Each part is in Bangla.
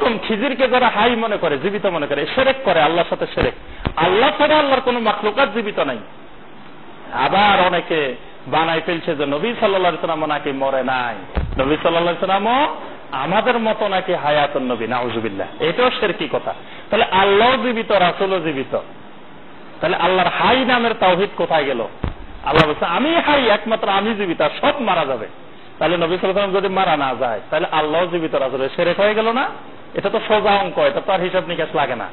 এরকম খিজিরকে যারা হাই মনে করে, জীবিত মনে করে, শিরক করে, আল্লাহর সাথে শিরক। আল্লাহ ছাড়া আল্লাহর কোনো মাখলুকাত জীবিত নাই। আবার অনেকে বানাই ফেলছে যে নবী সাল্লাল্লাহু আলাইহি ওয়াসাল্লাম নাকি মরে নাই, নবী সাল্লাল্লাহু আলাইহি ওয়াসাল্লামও আমাদের মতো নাকি হায়াতুন নবী, নাউজুবিল্লাহ। এটাও শিরকি কথা। তাহলে আল্লাহ জীবিত, রাসূলও জীবিত, তাহলে আল্লাহর হাই নামের তাওহীদ কোথায় গেল? আল্লাহ বলছে আমি হাই, একমাত্র আমি জীবিত, সব মারা যাবে। তাহলে নবী সাল্লাল্লাহু আলাইহি ওয়াসাল্লাম যদি মারা না যায়, তাহলে আল্লাহ জীবিত, রাসূল শিরক হয়ে গেল না? এটা তো সোজা অঙ্ক, এটা তো আর হিসাব নিকাশ লাগে না।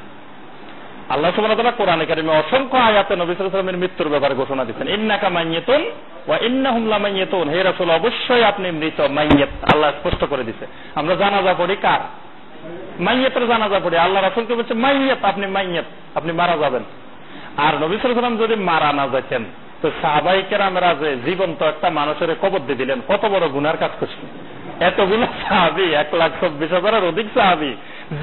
আল্লাহ সুবহানাহু ওয়া তাআলা কোরআনে কারিমে অসংখ্য আয়াতে নবী সাল্লাল্লাহু আলাইহি ওয়াসাল্লামের মৃত্যুর ব্যাপারে ঘোষণা দিয়েছেন। ইন্নাকা মাইয়াতুন ওয়া ইন্নাহুম লামাইয়াতুন, হে রাসূল অবশ্যই আপনি মৃত, মাইয়াত আল্লাহ স্পষ্ট করে দিয়েছে। আমরা জানাজা পড়ি কার? মাইয়াতের জানাজা পড়ি। আল্লাহ রাসূলকে বলছে মাইয়াত, আপনি মাইয়াত, আপনি মারা যাবেন। আর নবী সাল্লাল্লাহু আলাইহি ওয়াসাল্লাম যদি মারা না যেতেন, তো সাহাবায়ে কেরামেরা যে জীবন্ত একটা মানুষের কবর দিয়ে দিলেন, কত বড় গুনার কাজ করছেন। এতগুলো সাহাবী, 1,24,000-এর অধিক সাহাবী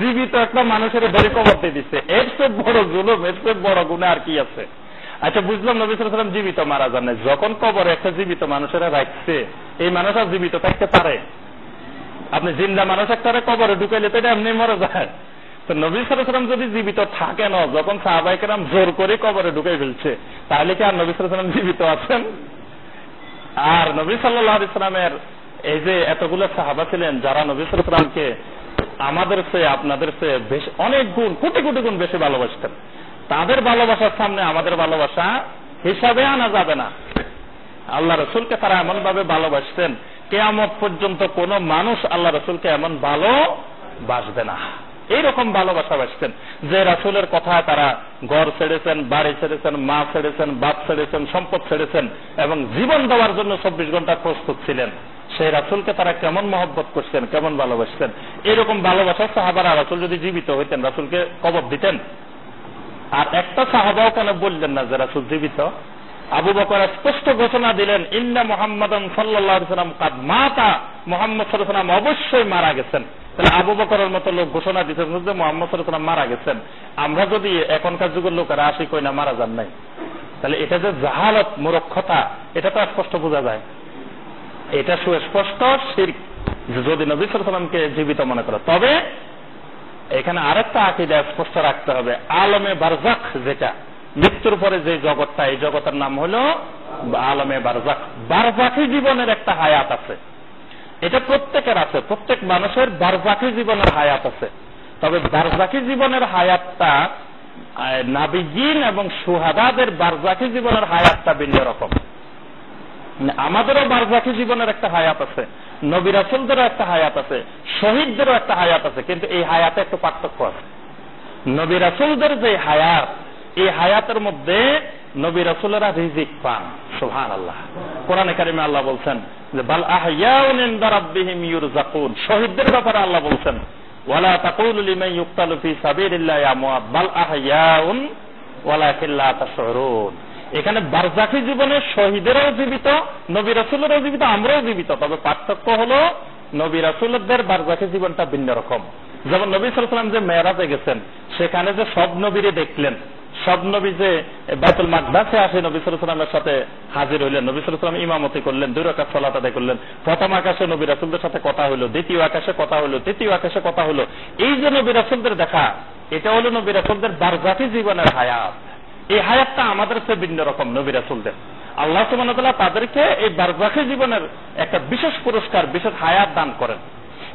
জীবিত একটা মানুষের ধরে কবর দিয়ে দিচ্ছে, এর চেয়ে বড় জুলুম, এর চেয়ে বড় গুনাহ আর কি আছে? আচ্ছা বুঝলাম নবী সাল্লাল্লাহু আলাইহি ওয়াসাল্লাম জীবিত মারা যান না, যখন কবরে একটা জীবিত মানুষের রাখছে, এই মানুষ আর জীবিত থাকতে পারে? আপনি জিন্দা মানুষ একটা কবরে ঢুকাইলে তো এটা এমনি মরে যায়। তো নবী সাল্লাল্লাহু আলাইহি ওয়াসাল্লাম যদি জীবিত থাকেন, যখন সাহাবায়ে কেরাম জোর করে কবরে ঢুকাই ফেলছে, তাহলে কি আর নবী সাল্লাল্লাহু আলাইহি ওয়াসাল্লাম জীবিত আছেন? আর নবী সাল্লাল্লাহু আলাইহি ওয়াসাল্লামের এই যে এতগুলো সাহাবা ছিলেন যারা নবী সাল্লাল্লাহু আলাইহি ওয়াসাল্লামকে আমাদের চেয়ে, আপনাদের চেয়ে বেশি, অনেক গুণ, কোটি কোটি গুণ বেশি ভালোবাসতেন, তাদের ভালোবাসার সামনে আমাদের ভালোবাসা হিসাবে আনা যাবে না। আল্লাহ রাসূলকে তারা এমন ভাবে ভালোবাসতেন, কিয়ামত পর্যন্ত কোন মানুষ আল্লাহ রাসূলকে এমন ভালোবাসবে না। এইরকম ভালোবাসা বাসতেন যে রাসূলের কথায় তারা ঘর ছেড়েছেন, বাড়ি ছেড়েছেন, মা ছেড়েছেন, বাপ ছেড়েছেন, সম্পদ ছেড়েছেন এবং জীবন দেওয়ার জন্য 24 ঘন্টা প্রস্তুত ছিলেন। সেই রাসূলকে তারা কেমন মহব্বত করতেন, কেমন ভালোবাসতেন। এরকম ভালোবাসার সাহাবারা রাসূল যদি জীবিত হইতেন, রাসূলকে কবর দিতেন। আর একটা সাহাবাও কেন বললেন না যে রাসূল জীবিত? আবু বকর স্পষ্ট ঘোষণা দিলেন, ইন্না মুহাম্মাদান সাল্লাল্লাহু আলাইহি ওয়াসাল্লাম কাদ মাতা, মুহাম্মদ সাল্লাল্লাহু আলাইহি ওয়াসাল্লাম অবশ্যই মারা গেছেন। তাহলে আবু বকরের মতো লোক ঘোষণা দিতেন যে মুহাম্মদ সাল্লাল্লাহু আলাইহি ওয়াসাল্লাম মারা গেছেন। আমরা যদি এখনকার যুগের লোকেরা আসি কই না মারা যান নাই, তাহলে এটা যে জাহালত, মূর্খতা, এটা তো স্পষ্ট বোঝা যায়। এটা সুস্পষ্ট শিরক যদি নবী সাল্লাল্লাহু আলাইহি ওয়াসাল্লামকে জীবিত মনে করে। তবে এখানে আরেকটা আকীদা স্পষ্ট রাখতে হবে, আলমে বারজাখ, যেটা মৃত্যুর পরে যে জগৎটা, এই জগতের নাম হলো আলমে বারজাখ। বারজাখী জীবনের একটা হায়াত আছে, এটা প্রত্যেকের আছে, প্রত্যেক মানুষের বারজাখী জীবনের হায়াত আছে। তবে বারজাখী জীবনের হায়াতটা নাবিয়িন এবং শুহাদাদের বারজাখী জীবনের হায়াতটা ভিন্ন রকম। আমাদেরও বারজাখী জীবনের একটা হায়াত আছে, নবী রাসূলদেরও একটা হায়াত আছে, শহীদদেরও একটা হায়াত আছে, কিন্তু এই হায়াতে একটু পার্থক্য আছে। নবী রাসূলদের যে হায়াত, এই হায়াতের মধ্যে নবী রাসূলেরা রিজিক পান। সুবহানাল্লাহ। কোরআনে কারিমে আল্লাহ বলছেন যে বাল আহইয়াউন ইনদা রাব্বিহিম ইউরযাকুন। শহীদদের ব্যাপারে আল্লাহ বলছেন ওয়ালা তাকুলু লিমান ইউকতালু ফি সাবিলিল্লাহি আমওয়াত বাল আহইয়াউন ওয়ালাকিন লা তাশউরুন। এখানে বারজাখী জীবনে শহীদেরও জীবিত, নবী রাসূলেরও জীবিত, আমরাও জীবিত। তবে পার্থক্য হলো নবী রাসূলদের বারজাখী জীবনটা ভিন্ন রকম। যেমন নবী সাল্লাল্লাহু আলাইহি ওয়াসাল্লাম যে মেরাজে গেছেন, সেখানে যে সব নবীরে দেখলেন, সব নবী যে বাইতুল মাকদাসে আসে নবী সাল্লাল্লাহু আলাইহি ওয়াসাল্লামের সাথে হাজির হইলেন, নবী সাল্লাল্লাহু আলাইহি ওয়াসাল্লাম ইমামতি করলেন, 2 রাকাত সালাত আদায় করলেন, প্রথম আকাশে নবী রাসূলদের সাথে কথা হলো, দ্বিতীয় আকাশে কথা হলো, তৃতীয় আকাশে কথা হলো। এই যে নবী রাসূলদের দেখা, এটা হলো নবী রাসূলদের বারজাখী জীবনের হায়াত। এই হায়াতটা আমাদের চেয়ে ভিন্ন রকম নবী রাসূলদের। আল্লাহ সুবহানাহু ওয়া তাআলা তাদেরকে এই বারজাখী জীবনের একটা বিশেষ পুরস্কার, বিশেষ হায়াত দান করেন।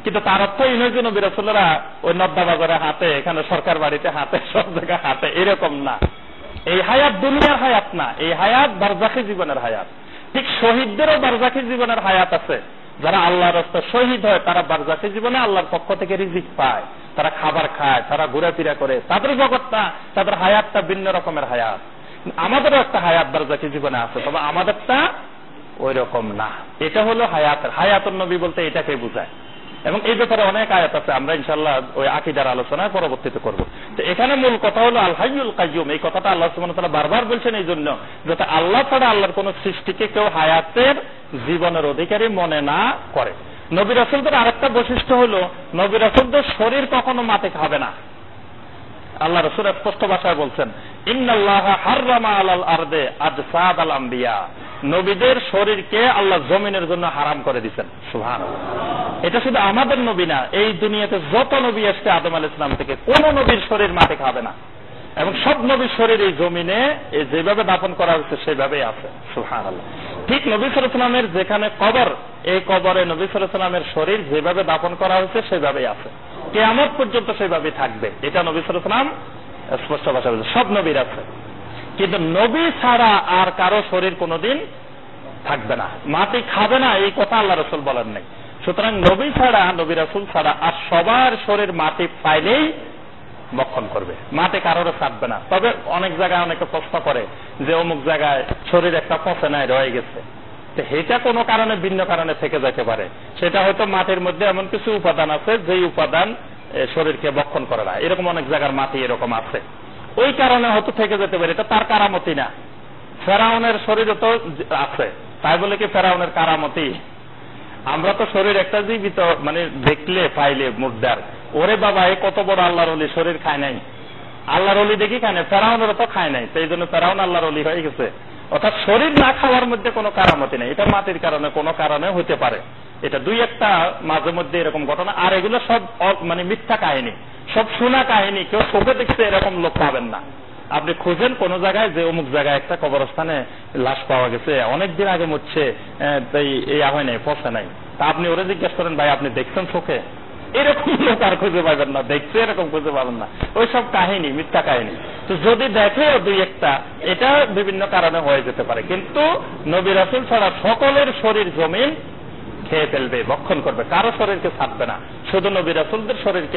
কিন্তু তার অর্থ এই নয় যে নবী রাসূলরা ওই নদ্দা বাজারে হাতে, এখানে সরকার বাড়িতে হাতে, সব জায়গায় হাতে, এরকম না। এই হায়াত দুনিয়ার হায়াত না, এই হায়াত বারজাখী জীবনের হায়াত। ঠিক শহীদদেরও বারজাখী জীবনের হায়াত আছে। যারা আল্লাহর রাস্তায় শহীদ হয়, তারা বারজাখী জীবনে আল্লাহর পক্ষ থেকে রিজিক পায়, তারা খাবার খায়, তারা ঘোরাফেরা করে, তাদের জগৎটা, তাদের হায়াতটা ভিন্ন রকমের হায়াত। আমাদেরও একটা হায়াত বারজাখী জীবনে আছে, তবে আমাদেরটা ওই রকম না। এটা হলো হায়াতুন নবী বলতে এটাকে বোঝায়। এবং এই ব্যাপারে অনেক আয়াত আছে, আমরা ইনশাআল্লাহ ওই আকীদার আলোচনায় পরবর্তীতে করব। তো এখানে মূল কথা হলো আল হাইয়ুল কাইয়ুম। এই কথাটা আল্লাহ সুবহানাহু ওয়া তাআলা বারবার বলছেন এই জন্য, যাতে আল্লাহ ছাড়া আল্লাহর কোন সৃষ্টিকে কেউ হায়াতের জীবনের অধিকারী মনে না করে। নবী রাসূলদের আরেকটা বৈশিষ্ট্য হলো, নবী রাসূলদের শরীর কখনো মাটি খাবে না। আল্লাহ রাসূল স্পষ্ট ভাষায় বলছেন, ইন্নাল্লাহা হাররামা আলাল আরদে আজসাদাল আম্বিয়া। নবীদের শরীরকে আল্লাহ জমিনের জন্য হারাম করে দিচ্ছেন। সুবহানাল্লাহ। এটা শুধু আমাদের নবী না, এই দুনিয়াতে যত নবী আসছে আদম আলাইহিস সালাম থেকে কোন নবীর শরীর মাটি খাবে না, এবং সব নবীর শরীর এই জমিনে যেভাবে দাফন করা হচ্ছে সেভাবেই আছে। সুবহানাল্লাহ। ঠিক নবী সাল্লাল্লাহু আলাইহি ওয়াসাল্লামের যেখানে কবর, এই কবরে নবী সাল্লাল্লাহু আলাইহি ওয়াসাল্লামের শরীর যেভাবে দাফন করা হচ্ছে সেভাবেই আছে, কিয়ামত পর্যন্ত সেভাবেই থাকবে। এটা নবী সাল্লাল্লাহু আলাইহি ওয়াসাল্লাম স্পষ্ট ভাষা বলছে, সব নবীর আছে। কিন্তু নবী ছাড়া আর কারো শরীর কোনোদিন থাকবে না, মাটি খাবে না, এই কথা আল্লাহ রাসূল বলেন নাই। সুতরাং নবী ছাড়া, নবী রাসূল ছাড়া আর সবার শরীর মাটি পাইলেই বক্ষণ করবে, মাটি কারোর ছাড়বে না। তবে অনেক জায়গায় অনেকে প্রশ্ন করে যে অমুক জায়গায় শরীর একটা পচে নাই, রয়ে গেছে, তো এটা কোনো কারণে ভিন্ন কারণে থেকে যেতে পারে। সেটা হয়তো মাটির মধ্যে এমন কিছু উপাদান আছে যেই উপাদান শরীরকে বক্ষণ করে না, এরকম অনেক জায়গার মাটি এরকম আছে, ওই কারণে হয়তো থেকে যেতে পারে। এটা তার কারামতি না। ফেরাউনের শরীরও তো আছে, তাই বলে কি ফেরাউনের কারামতি? আমরা তো শরীর একটা জীবিত, মানে দেখলে পাইলে মুর্দার, ওরে বাবা এ কত বড় আল্লাহর ওলি, শরীর খায় নাই, আল্লাহর ওলি দেখি খায় নাই, ফেরাউনেরও তো খায় নাই, সেই জন্য ফেরাউন আল্লাহর ওলি হয়ে গেছে। অর্থাৎ শরীর না খাওয়ার মধ্যে কোনো কারামতি নেই, এটা মাটির কারণে কোনো কারণে হতে পারে। এটা দুই একটা মাঝে মধ্যে এরকম ঘটনা, আর এগুলো সব মানে মিথ্যা কাহিনী, সব শোনা কাহিনী, কেউ চোখে দেখছে এরকম লোক পাবেন না। আপনি খুঁজেন কোন জায়গায় যে অমুক জায়গায় একটা কবরস্থানে লাশ পাওয়া গেছে, অনেকদিন আগে মরছে, এই হয় নাই, পচে নাই, তা আপনি ওরে জিজ্ঞেস করেন ভাই আপনি দেখছেন চোখে, এরকম লোক আর খুঁজে পাবেন না, দেখছে এরকম খুঁজে পাবেন না, ওই সব কাহিনী, মিথ্যা কাহিনী। তো যদি দেখে দুই একটা, এটা বিভিন্ন কারণে হয়ে যেতে পারে, কিন্তু নবী রাসূল ছাড়া সকলের শরীর জমিন খেয়ে ফেলবে, ভক্ষণ করবে, কারো শরীরকে ছাড়বে না, শুধু নবী রাসূলদের শরীরকে